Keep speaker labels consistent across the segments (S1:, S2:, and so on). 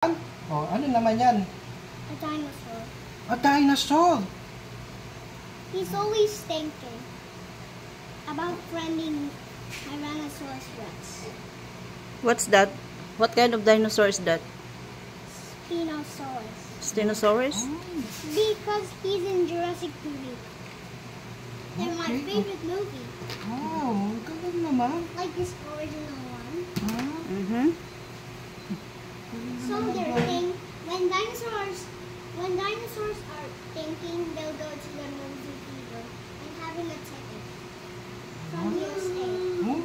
S1: Oh, ano naman yan?
S2: A dinosaur.
S1: A dinosaur!
S2: He's always thinking about friending Tyrannosaurus Rex.
S3: What's that? What kind of dinosaur is that?
S2: Spinosaurus.
S3: Stenosaurus?
S2: Because he's in Jurassic movie. They're my
S1: Okay.
S2: favorite movie.
S1: Wow, galing naman.
S2: Like this original one.
S1: Ah,
S3: Mm-hmm.
S2: So they're thinking when dinosaurs are thinking, they'll go to the movie theater and having a ticket from USA.
S1: oh,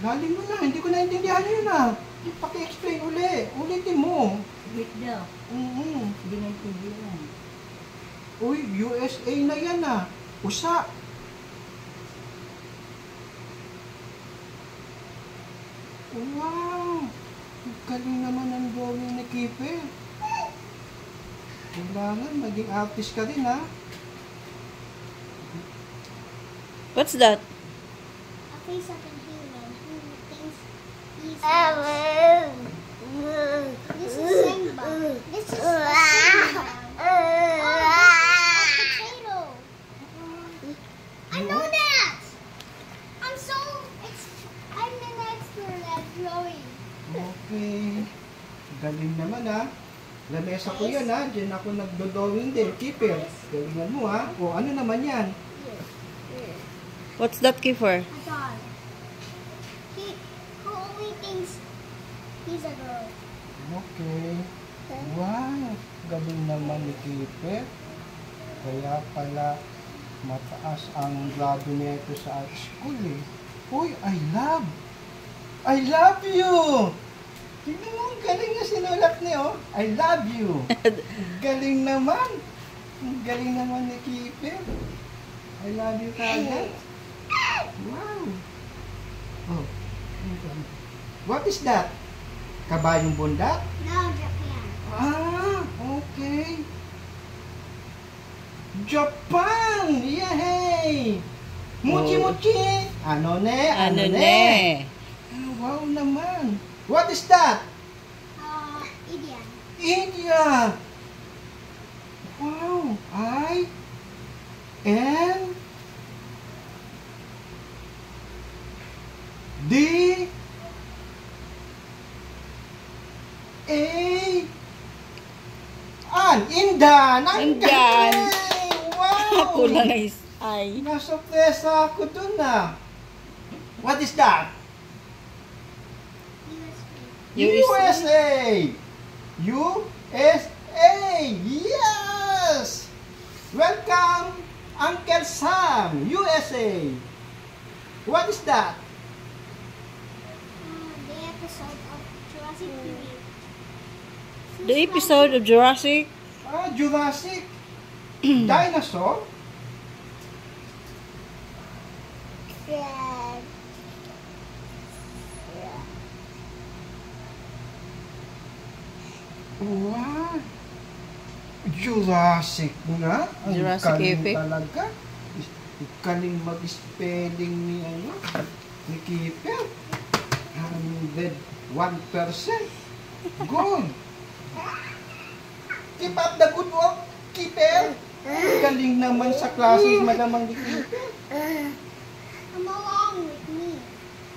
S1: galing mo na. Hindi ko naintindihan yun ah. Paki-explain uli. Ulitin mo.
S4: Wait daw. Hindi na itindihan.
S1: Uy, USA na yan ah. Usa. Wow! Galing naman ang drawing ni Keeper. Kailangan maging artist ka rin ha.
S3: What's that?
S2: A face of a human who thinks he's This is Simba. This is Simba. A potato. I know that. I'm an expert at drawing.
S1: Okay. Galing naman ha. Lamesa ko yan ha. Diyan ako nagdo-drawing din. Keeper. Galingan mo ha. O ano naman yan?
S3: What's that, Kiefer?
S2: A dog. He who only thinks he's a girl.
S1: Okay. Wow! Galing naman ni Keeper. Kaya pala mataas ang grado niya ito sa art school eh. Uy, I love you! Tingnan mo, ang galing na sinulat niya oh. I love you! Galing naman! Ang galing naman ni Keeper. I love you kagad. Wow! Oh. What is that? Kabayong bundak?
S2: No, Japan.
S1: Ah, okay. Japan! Yay! Mochi-mochi! Ano ne?
S3: Ano ne?
S1: Ah, wow naman. What is that?
S2: Indian.
S1: India! Wow! I-N D-A-N! Indan! Ang
S3: Indan.
S1: galing! Wow!
S3: Kulang is I.
S1: Nasurpresa ako dun ah. What is that? USA! USA! Yes! Welcome, Uncle Sam, USA! What is that?
S2: The episode of Jurassic movie.
S3: The episode of Jurassic?
S1: Ah, Jurassic. Dinosaur? Wow! Jurassic nga. Ang
S3: Jurassic
S1: galing
S3: Epic.
S1: talaga. Galing mag-spelling ni ni Keeper. 101%. Good. Keep up the good work, Keeper. Galing naman sa klase malamang ni Keeper.
S2: Come along with me.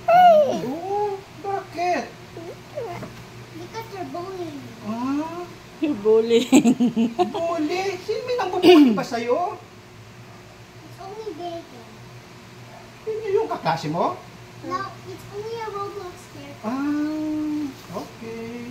S1: Oo, bakit?
S2: Because they're bullying me.
S1: Ah,
S3: You're bullying.
S1: bully. Sino may nambubuli pa sa'yo?
S2: It's only bacon.
S1: Yun yung kaklase mo?
S2: No, it's only a Roblox character.
S1: Ah, okay.